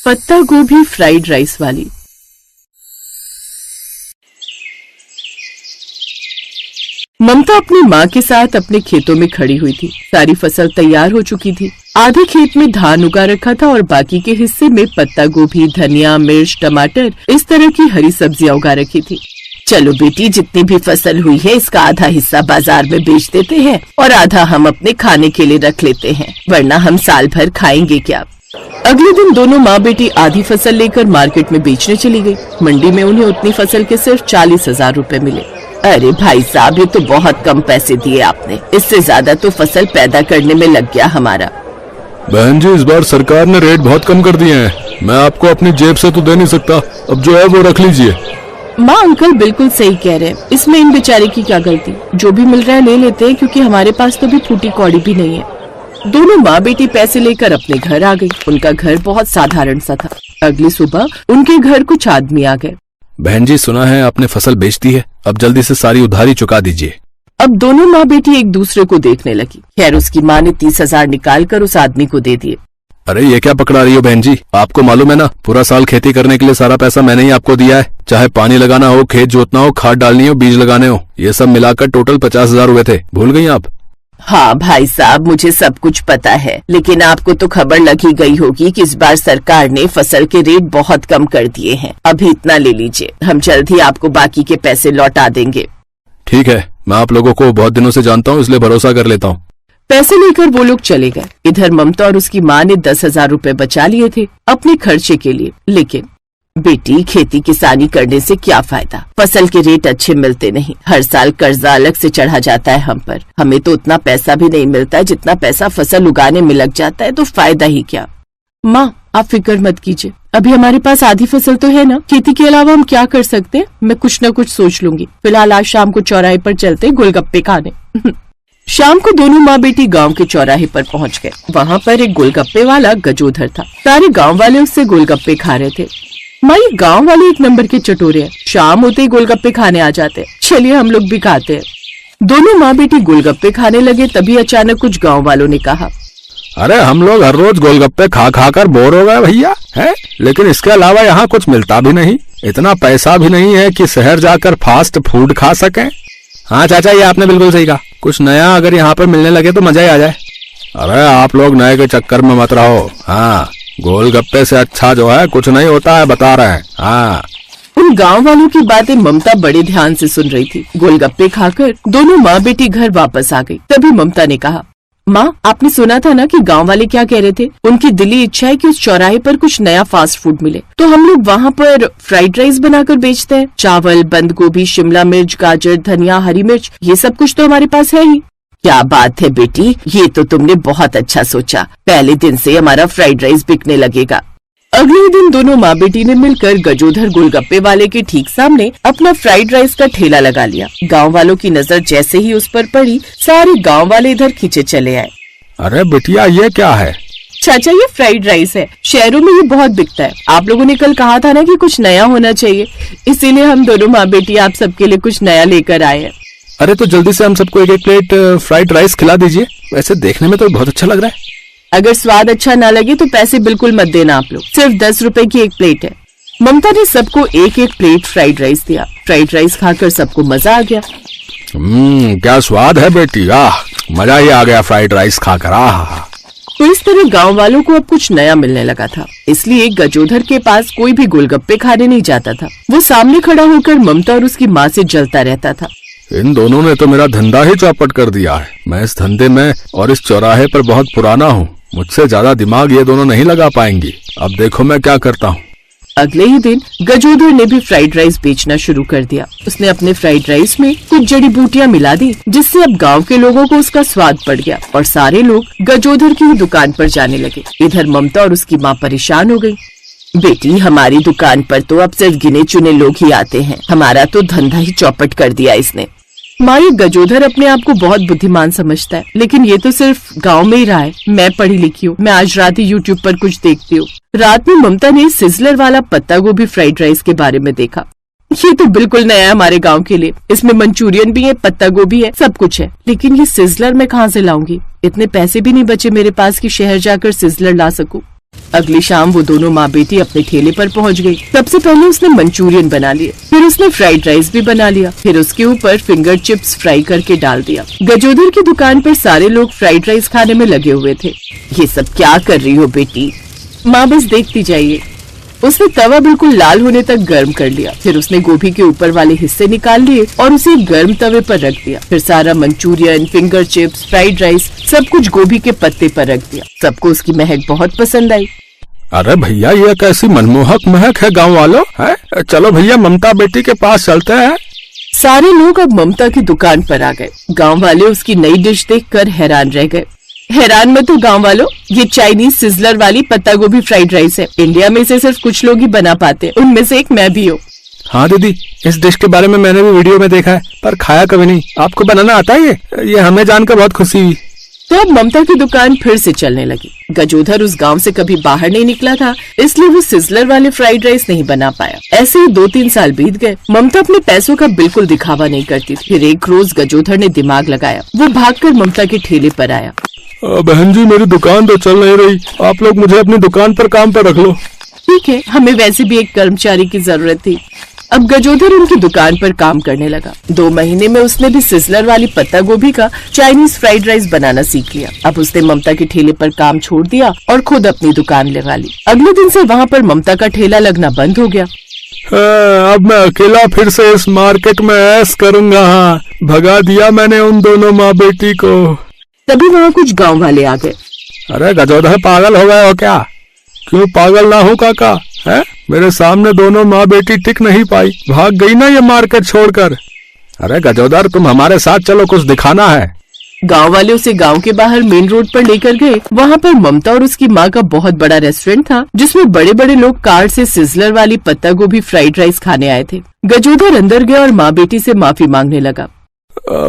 पत्ता गोभी fried rice वाली। ममता अपनी माँ के साथ अपने खेतों में खड़ी हुई थी। सारी फसल तैयार हो चुकी थी। आधे खेत में धान उगा रखा था और बाकी के हिस्से में पत्ता गोभी, धनिया, मिर्च, टमाटर, इस तरह की हरी सब्जियां उगा रखी थी। चलो बेटी, जितनी भी फसल हुई है इसका आधा हिस्सा बाजार में बेच देते हैं और आधा हम अपने खाने के लिए रख लेते हैं, वरना हम साल भर खाएंगे क्या। अगले दिन दोनों माँ बेटी आधी फसल लेकर मार्केट में बेचने चली गई। मंडी में उन्हें उतनी फसल के सिर्फ 40,000 रूपए मिले। अरे भाई साहब, ये तो बहुत कम पैसे दिए आपने, इससे ज्यादा तो फसल पैदा करने में लग गया हमारा। बहन जी, इस बार सरकार ने रेट बहुत कम कर दिए हैं, मैं आपको अपनी जेब से तो दे नहीं सकता, अब जो है वो रख लीजिए। माँ अंकल बिल्कुल सही कह रहे हैं, इसमें इन बेचारे की क्या गलती, जो भी मिल रहा है ले लेते हैं, क्योंकि हमारे पास तो भी फूटी कौड़ी भी नहीं है। दोनों माँ बेटी पैसे लेकर अपने घर आ गई। उनका घर बहुत साधारण सा था। अगली सुबह उनके घर कुछ आदमी आ गए। बहन जी, सुना है आपने फसल बेच दी है, अब जल्दी से सारी उधारी चुका दीजिए। अब दोनों माँ बेटी एक दूसरे को देखने लगी। खैर, उसकी माँ ने 30,000 निकाल कर उस आदमी को दे दिए। अरे ये क्या पकड़ा रही हो बहन जी, आपको मालूम है ना, पूरा साल खेती करने के लिए सारा पैसा मैंने ही आपको दिया है। चाहे पानी लगाना हो, खेत जोतना हो, खाद डालनी हो, बीज लगाने हो, ये सब मिलाकर टोटल 50,000 हुए थे। भूल गई आप? हाँ भाई साहब, मुझे सब कुछ पता है, लेकिन आपको तो खबर लग ही गई होगी कि इस बार सरकार ने फसल के रेट बहुत कम कर दिए हैं। अभी इतना ले लीजिए, हम जल्द ही आपको बाकी के पैसे लौटा देंगे। ठीक है, मैं आप लोगों को बहुत दिनों से जानता हूँ, इसलिए भरोसा कर लेता हूँ। पैसे लेकर वो लोग चले गए। इधर ममता और उसकी माँ ने 10,000 रूपए बचा लिए थे अपने खर्चे के लिए। लेकिन बेटी, खेती किसानी करने से क्या फायदा, फसल के रेट अच्छे मिलते नहीं, हर साल कर्जा अलग से चढ़ा जाता है हम पर। हमें तो उतना पैसा भी नहीं मिलता है जितना पैसा फसल उगाने में लग जाता है, तो फायदा ही क्या। माँ आप फिक्र मत कीजिए, अभी हमारे पास आधी फसल तो है ना, खेती के अलावा हम क्या कर सकते हैं, मैं कुछ न कुछ सोच लूंगी। फिलहाल आज शाम को चौराहे पर चलते गोलगप्पे खाने। शाम को दोनों माँ बेटी गांव के चौराहे पर पहुँच गए। वहाँ पर एक गोलगप्पे वाला गजोधर था। सारे गाँव वाले उससे गोलगप्पे खा रहे थे। माँ, ये गाँव वाले एक नंबर के चटोरे हैं, शाम होते ही गोलगप्पे खाने आ जाते हैं, चलिए हम लोग भी खाते हैं। दोनों माँ बेटी गोलगप्पे खाने लगे, तभी अचानक कुछ गाँव वालों ने कहा, अरे हम लोग हर रोज गोलगप्पे खा खा कर बोर हो गए भैया, है, लेकिन इसके अलावा यहाँ कुछ मिलता भी नहीं, इतना पैसा भी नहीं है कि शहर जाकर फास्ट फूड खा सकें। हाँ चाचा, ये आपने बिल्कुल सही कहा, कुछ नया अगर यहाँ पर मिलने लगे तो मजा ही आ जाए। अरे आप लोग नए के चक्कर में मत रहो, हाँ, गोलगप्पे से अच्छा जो है कुछ नहीं होता है, बता रहे हैं। हाँ। उन गांव वालों की बातें ममता बड़े ध्यान से सुन रही थी। गोलगप्पे खाकर दोनों माँ बेटी घर वापस आ गई। तभी ममता ने कहा, माँ आपने सुना था ना कि गांव वाले क्या कह रहे थे, उनकी दिली इच्छा है कि उस चौराहे पर कुछ नया फास्ट फूड मिले, तो हम लोग वहाँ पर फ्राइड राइस बनाकर बेचते हैं। चावल, बंद गोभी, शिमला मिर्च, गाजर, धनिया, हरी मिर्च, ये सब कुछ तो हमारे पास है ही। क्या बात है बेटी, ये तो तुमने बहुत अच्छा सोचा, पहले दिन से हमारा फ्राइड राइस बिकने लगेगा। अगले दिन दोनों माँ बेटी ने मिलकर गजोधर गोलगप्पे वाले के ठीक सामने अपना फ्राइड राइस का ठेला लगा लिया। गांव वालों की नजर जैसे ही उस पर पड़ी, सारे गांव वाले इधर खींचे चले आए। अरे बिटिया, ये क्या है? चाचा, ये फ्राइड राइस है, शहरों में ये बहुत बिकता है। आप लोगों ने कल कहा था ना कि कुछ नया होना चाहिए, इसीलिए हम दोनों माँ बेटी आप सबके लिए कुछ नया लेकर आए हैं। अरे तो जल्दी से हम सबको एक एक प्लेट फ्राइड राइस खिला दीजिए, वैसे देखने में तो बहुत अच्छा लग रहा है। अगर स्वाद अच्छा ना लगे तो पैसे बिल्कुल मत देना आप लोग, सिर्फ 10 रुपए की एक प्लेट है। ममता ने सबको एक एक प्लेट फ्राइड राइस दिया। फ्राइड राइस खाकर सबको मजा आ गया। क्या स्वाद है बेटी, आह, मजा ही आ गया फ्राइड राइस खाकर। आह। तो इस तरह गांव वालों को अब कुछ नया मिलने लगा था, इसलिए गजोधर के पास कोई भी गोलगप्पे खाने नहीं जाता था। वो सामने खड़ा होकर ममता और उसकी माँ से जलता रहता था। इन दोनों ने तो मेरा धंधा ही चौपट कर दिया है। मैं इस धंधे में और इस चौराहे पर बहुत पुराना हूँ, मुझसे ज्यादा दिमाग ये दोनों नहीं लगा पाएंगी। अब देखो मैं क्या करता हूँ। अगले ही दिन गजोधर ने भी फ्राइड राइस बेचना शुरू कर दिया। उसने अपने फ्राइड राइस में कुछ जड़ी बूटियां मिला दी, जिससे अब गांव के लोगों को उसका स्वाद पड़ गया और सारे लोग गजोधर की दुकान पर जाने लगे। इधर ममता और उसकी माँ परेशान हो गई। बेटी, हमारी दुकान पर तो अब सिर्फ गिने चुने लोग ही आते हैं, हमारा तो धंधा ही चौपट कर दिया इसने। माँ, ये गजोधर अपने आप को बहुत बुद्धिमान समझता है, लेकिन ये तो सिर्फ गांव में ही रहा है। मैं पढ़ी लिखी हूँ, मैं आज रात ही यूट्यूब पर कुछ देखती हूँ। रात में ममता ने सिजलर वाला पत्ता गोभी फ्राइड राइस के बारे में देखा। ये तो बिल्कुल नया है हमारे गांव के लिए, इसमें मंचूरियन भी है, पत्ता गोभी है, सब कुछ है, लेकिन ये सिजलर मैं कहाँ से लाऊंगी? इतने पैसे भी नहीं बचे मेरे पास कि शहर जाकर सिजलर ला सकूं। अगली शाम वो दोनों माँ बेटी अपने ठेले पर पहुँच गई। सबसे पहले उसने मंचूरियन बना लिए, फिर उसने फ्राइड राइस भी बना लिया, फिर उसके ऊपर फिंगर चिप्स फ्राई करके डाल दिया। गजोदर की दुकान पर सारे लोग फ्राइड राइस खाने में लगे हुए थे। ये सब क्या कर रही हो बेटी? माँ बस देखती जाइए। उसने तवा बिल्कुल लाल होने तक गर्म कर लिया, फिर उसने गोभी के ऊपर वाले हिस्से निकाल लिए और उसे गर्म तवे पर रख दिया। फिर सारा Manchurian, finger chips, fried rice सब कुछ गोभी के पत्ते पर रख दिया। सबको उसकी महक बहुत पसंद आई। अरे भैया, ये कैसी मनमोहक महक है गांव वालों, है? चलो भैया, ममता बेटी के पास चलते हैं। सारे लोग अब ममता की दुकान पर आ गए। गांव वाले उसकी नई डिश देखकर हैरान रह गए। हैरान मत हो गांव वालों, ये चाइनीज सिजलर वाली पत्ता गोभी फ्राइड राइस है। इंडिया में इसे सिर्फ कुछ लोग ही बना पाते हैं, उनमें से एक मैं भी हूँ। हाँ दीदी, इस डिश के बारे में मैंने भी वीडियो में देखा है, पर खाया कभी नहीं। आपको बनाना आता है ये हमें जानकर बहुत खुशी हुई। तो अब ममता की दुकान फिर से चलने लगी। गजोधर उस गांव से कभी बाहर नहीं निकला था, इसलिए वो सिजलर वाले फ्राइड राइस नहीं बना पाया। ऐसे ही 2-3 साल बीत गए। ममता अपने पैसों का बिल्कुल दिखावा नहीं करती थी। फिर एक रोज गजोधर ने दिमाग लगाया। वो भागकर ममता के ठेले पर आया। बहन जी, मेरी दुकान तो चल नहीं रही, आप लोग मुझे अपनी दुकान पर काम पर रख लो। ठीक है, हमें वैसे भी एक कर्मचारी की जरूरत थी। अब गजोधर उनकी दुकान पर काम करने लगा। 2 महीने में उसने भी सिजलर वाली पत्ता गोभी का चाइनीज फ्राइड राइस बनाना सीख लिया। अब उसने ममता के ठेले पर काम छोड़ दिया और खुद अपनी दुकान लगा ली। अगले दिन से वहाँ पर ममता का ठेला लगना बंद हो गया। अब मैं अकेला फिर से इस मार्केट में ऐश करूँगा। हाँ, भगा दिया मैंने उन दोनों माँ बेटी को। तभी वहाँ कुछ गांव वाले आ गए। अरे गजोधर, पागल हो गए हो क्या? क्यों पागल ना हो काका, है? मेरे सामने दोनों माँ बेटी टिक नहीं पाई, भाग गई ना ये मार्केट छोड़कर। अरे गजोधर, तुम हमारे साथ चलो, कुछ दिखाना है। गांव वाले उसे गांव के बाहर मेन रोड पर लेकर गए। वहाँ पर ममता और उसकी माँ का बहुत बड़ा रेस्टोरेंट था, जिसमें बड़े बड़े लोग कार से सिजलर वाली पत्ता गोभी फ्राइड राइस खाने आए थे। गजोधर अंदर गया और माँ बेटी से माफी मांगने लगा।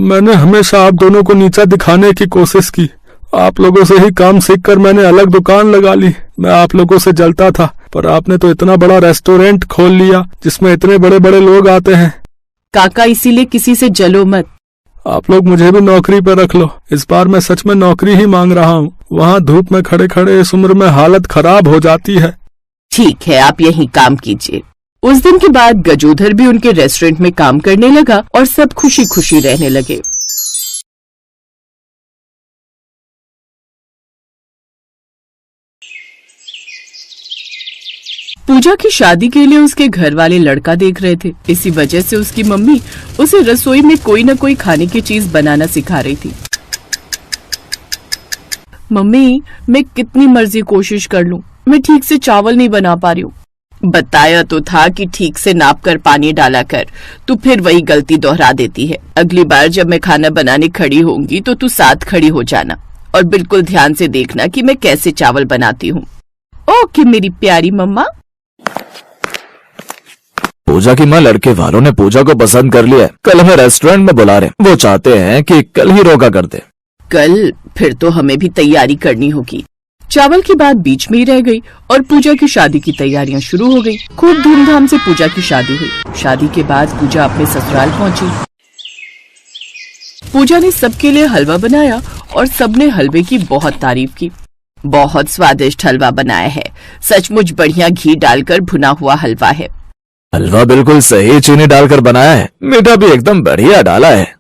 मैंने हमेशा आप दोनों को नीचा दिखाने की कोशिश की। आप लोगों से ही काम सीखकर मैंने अलग दुकान लगा ली। मैं आप लोगों से जलता था, पर आपने तो इतना बड़ा रेस्टोरेंट खोल लिया जिसमें इतने बड़े बड़े लोग आते हैं। काका, इसीलिए किसी से जलो मत। आप लोग मुझे भी नौकरी पर रख लो। इस बार मैं सच में नौकरी ही मांग रहा हूँ। वहाँ धूप में खड़े खड़े इस उम्र में हालत खराब हो जाती है। ठीक है, आप यहीं काम कीजिए। उस दिन के बाद गजोधर भी उनके रेस्टोरेंट में काम करने लगा और सब खुशी खुशी रहने लगे। पूजा की शादी के लिए उसके घर वाले लड़का देख रहे थे। इसी वजह से उसकी मम्मी उसे रसोई में कोई न कोई खाने की चीज बनाना सिखा रही थी। मम्मी, मैं कितनी मर्जी कोशिश कर लूं, मैं ठीक से चावल नहीं बना पा रही हूँ। बताया तो था कि ठीक से नाप कर पानी डाला कर, तू फिर वही गलती दोहरा देती है। अगली बार जब मैं खाना बनाने खड़ी होंगी तो तू साथ खड़ी हो जाना और बिल्कुल ध्यान से देखना कि मैं कैसे चावल बनाती हूँ। ओके मेरी प्यारी मम्मा। पूजा की माँ, लड़के वालों ने पूजा को पसंद कर लिया है। कल हमें रेस्टोरेंट में बुला रहे। वो चाहते हैं कि कल ही रोका कर दे। कल? फिर तो हमें भी तैयारी करनी होगी। चावल की बात बीच में ही रह गई और पूजा की शादी की तैयारियां शुरू हो गई। खूब धूमधाम से पूजा की शादी हुई। शादी के बाद पूजा अपने ससुराल पहुंची। पूजा ने सबके लिए हलवा बनाया और सबने हलवे की बहुत तारीफ की। बहुत स्वादिष्ट हलवा बनाया है, सचमुच बढ़िया घी डालकर भुना हुआ हलवा है। हलवा बिल्कुल सही चीनी डालकर बनाया है, मीठा भी एकदम बढ़िया डाला है।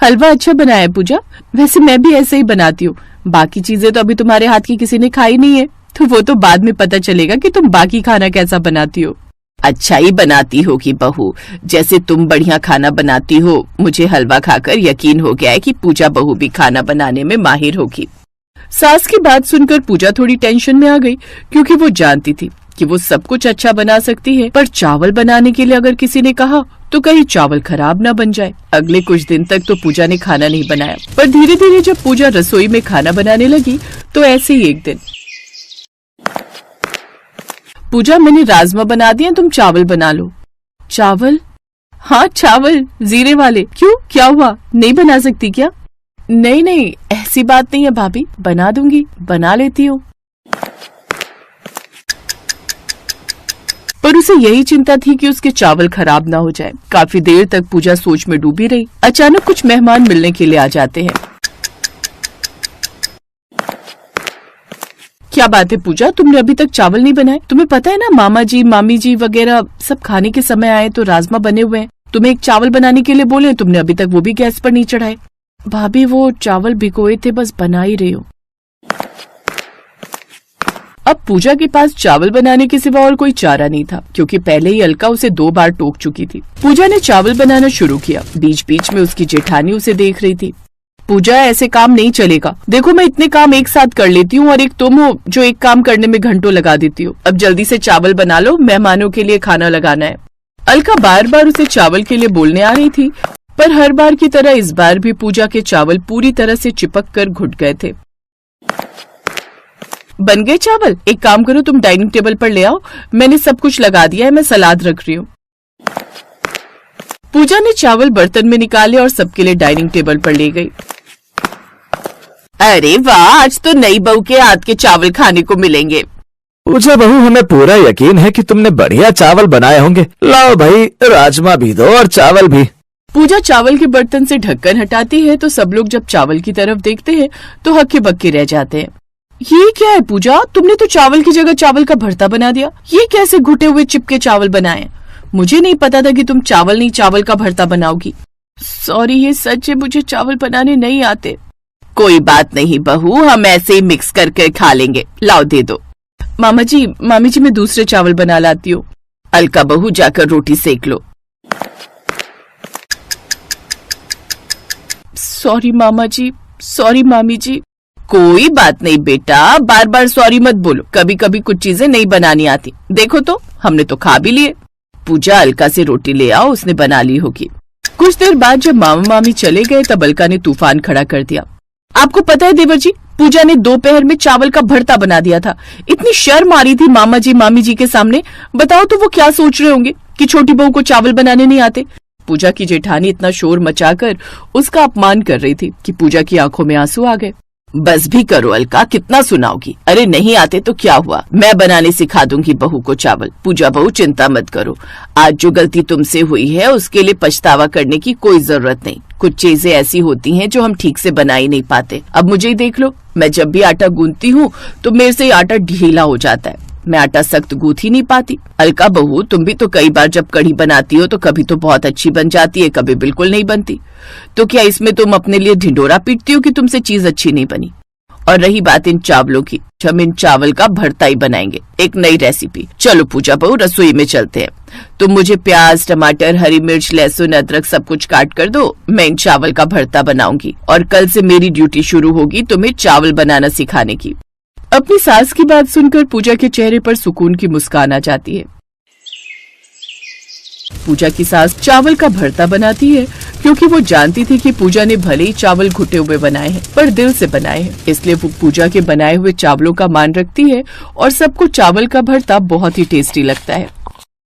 हलवा अच्छा बनाया है पूजा, वैसे मैं भी ऐसे ही बनाती हूँ। बाकी चीजें तो अभी तुम्हारे हाथ की किसी ने खाई नहीं है, तो वो तो बाद में पता चलेगा कि तुम बाकी खाना कैसा बनाती हो। अच्छा ही बनाती होगी बहू, जैसे तुम बढ़िया खाना बनाती हो। मुझे हलवा खाकर यकीन हो गया है कि पूजा बहू भी खाना बनाने में माहिर होगी। सास की बात सुनकर पूजा थोड़ी टेंशन में आ गई, क्योंकि वो जानती थी कि वो सब कुछ अच्छा बना सकती है, पर चावल बनाने के लिए अगर किसी ने कहा तो कहीं चावल खराब ना बन जाए। अगले कुछ दिन तक तो पूजा ने खाना नहीं बनाया, पर धीरे धीरे जब पूजा रसोई में खाना बनाने लगी तो ऐसे ही एक दिन, पूजा मैंने राजमा बना दिए, तुम चावल बना लो। चावल? हाँ चावल, जीरे वाले। क्यों, क्या हुआ, नहीं बना सकती क्या? नहीं नहीं, ऐसी बात नहीं है भाभी, बना दूंगी, बना लेती हूँ। पर उसे यही चिंता थी कि उसके चावल खराब ना हो जाए। काफी देर तक पूजा सोच में डूबी रही। अचानक कुछ मेहमान मिलने के लिए आ जाते हैं। क्या क्या बात है पूजा, तुमने अभी तक चावल नहीं बनाए? तुम्हें पता है ना मामा जी मामी जी वगैरह सब खाने के समय आए तो राजमा बने हुए हैं। तुम्हें एक चावल बनाने के लिए बोले, तुमने अभी तक वो भी गैस पर नहीं चढ़ाए। भाभी वो चावल भिगोए थे, बस बना ही रही हूँ। अब पूजा के पास चावल बनाने के सिवा और कोई चारा नहीं था, क्योंकि पहले ही अलका उसे 2 बार टोक चुकी थी। पूजा ने चावल बनाना शुरू किया। बीच बीच में उसकी जेठानी उसे देख रही थी। पूजा ऐसे काम नहीं चलेगा, देखो मैं इतने काम एक साथ कर लेती हूँ और एक तुम हो जो एक काम करने में घंटों लगा देती हो। अब जल्दी से चावल बना लो, मेहमानों के लिए खाना लगाना है। अलका बार बार उसे चावल के लिए बोलने आ रही थी, पर हर बार की तरह इस बार भी पूजा के चावल पूरी तरह से चिपक कर घुट गए थे। बन गए चावल? एक काम करो, तुम डाइनिंग टेबल पर ले आओ, मैंने सब कुछ लगा दिया है, मैं सलाद रख रही हूँ। पूजा ने चावल बर्तन में निकाले और सबके लिए डाइनिंग टेबल पर ले गई। अरे वाह, आज तो नई बहू के हाथ के चावल खाने को मिलेंगे। पूजा बहू, हमें पूरा यकीन है कि तुमने बढ़िया चावल बनाए होंगे। लाओ भाई, राजमा भी दो और चावल भी। पूजा चावल के बर्तन से ढक्कन हटाती है तो सब लोग जब चावल की तरफ देखते हैं तो हक्के बक्के रह जाते हैं। ये क्या है पूजा, तुमने तो चावल की जगह चावल का भरता बना दिया। ये कैसे घुटे हुए चिपके चावल बनाए? मुझे नहीं पता था कि तुम चावल नहीं चावल का भरता बनाओगी। सॉरी, ये सच है, मुझे चावल बनाने नहीं आते। कोई बात नहीं बहू, हम ऐसे ही मिक्स करके खा लेंगे। लाओ दे दो। मामा जी मामी जी, मैं दूसरे चावल बना लाती हूँ। अलका बहू, जाकर रोटी सेक लो। सॉरी मामा जी, सॉरी मामी जी। कोई बात नहीं बेटा, बार बार सॉरी मत बोलो, कभी कभी कुछ चीजें नहीं बनानी आती। देखो तो, हमने तो खा भी लिए। पूजा, अलका से रोटी ले आओ, उसने बना ली होगी। कुछ देर बाद जब मामा मामी चले गए तब अलका ने तूफान खड़ा कर दिया। आपको पता है देवर जी, पूजा ने दोपहर में चावल का भरता बना दिया था। इतनी शर्म आ रही थी मामा जी मामी जी के सामने। बताओ तो वो क्या सोच रहे होंगे कि छोटी बहू को चावल बनाने नहीं आते। पूजा की जेठानी इतना शोर मचाकर उसका अपमान कर रही थी कि पूजा की आंखों में आंसू आ गए। बस भी करो अलका, कितना सुनाओगी? अरे नहीं आते तो क्या हुआ, मैं बनाने सिखा दूंगी बहू को चावल। पूजा बहू, चिंता मत करो, आज जो गलती तुमसे हुई है उसके लिए पछतावा करने की कोई जरूरत नहीं। कुछ चीजें ऐसी होती हैं जो हम ठीक से बना ही नहीं पाते। अब मुझे ही देख लो, मैं जब भी आटा गूंथती हूँ तो मेरे से आटा ढीला हो जाता है, मैं आटा सख्त गूंथ ही नहीं पाती। अलका बहू, तुम भी तो कई बार जब कढ़ी बनाती हो तो कभी तो बहुत अच्छी बन जाती है, कभी बिल्कुल नहीं बनती। तो क्या इसमें तुम अपने लिए ढिंडोरा पीटती हो कि तुमसे चीज अच्छी नहीं बनी? और रही बात इन चावलों की, हम इन चावल का भरता ही बनाएंगे, एक नई रेसिपी। चलो पूजा बहू, रसोई में चलते हैं। तुम मुझे प्याज, टमाटर, हरी मिर्च, लहसुन, अदरक सब कुछ काट कर दो, मैं इन चावल का भरता बनाऊंगी। और कल से मेरी ड्यूटी शुरू होगी तुम्हें चावल बनाना सिखाने की। अपनी सास की बात सुनकर पूजा के चेहरे पर सुकून की मुस्कान आ जाती है। पूजा की सास चावल का भरता बनाती है क्योंकि वो जानती थी कि पूजा ने भले ही चावल घुटे हुए बनाए हैं पर दिल से बनाए हैं, इसलिए वो पूजा के बनाए हुए चावलों का मान रखती है और सबको चावल का भरता बहुत ही टेस्टी लगता है।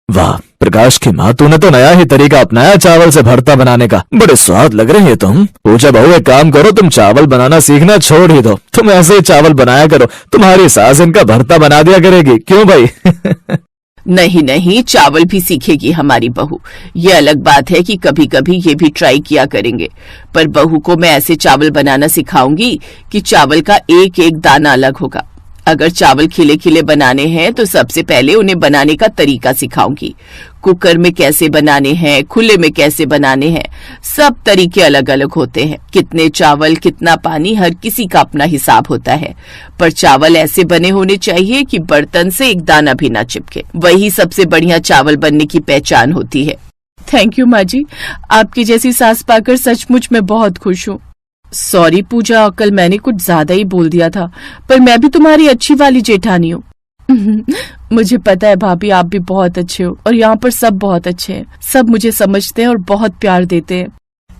वाह प्रकाश की माँ, तूने तो नया ही तरीका अपनाया चावल से भरता बनाने का। बड़े स्वाद लग रहे हैं तुम। पूजा बहू, एक काम करो, तुम चावल बनाना सीखना छोड़ ही दो, तुम ऐसे ही चावल बनाया करो, तुम्हारी सास इनका भरता बना दिया करेगी। क्यों भाई? नहीं नहीं, चावल भी सीखेगी हमारी बहू। ये अलग बात है कि कभी कभी ये भी ट्राई किया करेंगे, पर बहू को मैं ऐसे चावल बनाना सिखाऊंगी कि चावल का एक एक दाना अलग होगा। अगर चावल खिले खिले बनाने हैं तो सबसे पहले उन्हें बनाने का तरीका सिखाऊंगी। कुकर में कैसे बनाने हैं, खुले में कैसे बनाने हैं, सब तरीके अलग अलग होते हैं। कितने चावल, कितना पानी, हर किसी का अपना हिसाब होता है, पर चावल ऐसे बने होने चाहिए कि बर्तन से एक दाना भी ना चिपके। वही सबसे बढ़िया चावल बनने की पहचान होती है। थैंक यू माँ जी, आपकी जैसी सास पाकर सचमुच मैं बहुत खुश हूँ। सॉरी पूजा, कल मैंने कुछ ज्यादा ही बोल दिया था, पर मैं भी तुम्हारी अच्छी वाली जेठानी हूँ। मुझे पता है भाभी, आप भी बहुत अच्छे हो और यहाँ पर सब बहुत अच्छे हैं, सब मुझे समझते हैं और बहुत प्यार देते हैं।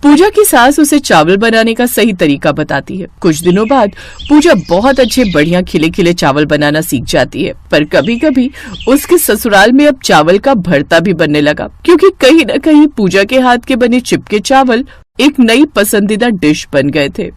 पूजा की सास उसे चावल बनाने का सही तरीका बताती है। कुछ दिनों बाद पूजा बहुत अच्छे बढ़िया खिले खिले चावल बनाना सीख जाती है, पर कभी कभी उसके ससुराल में अब चावल का भरता भी बनने लगा, क्योंकि कहीं न कहीं पूजा के हाथ के बने चिपके चावल एक नई पसंदीदा डिश बन गए थे।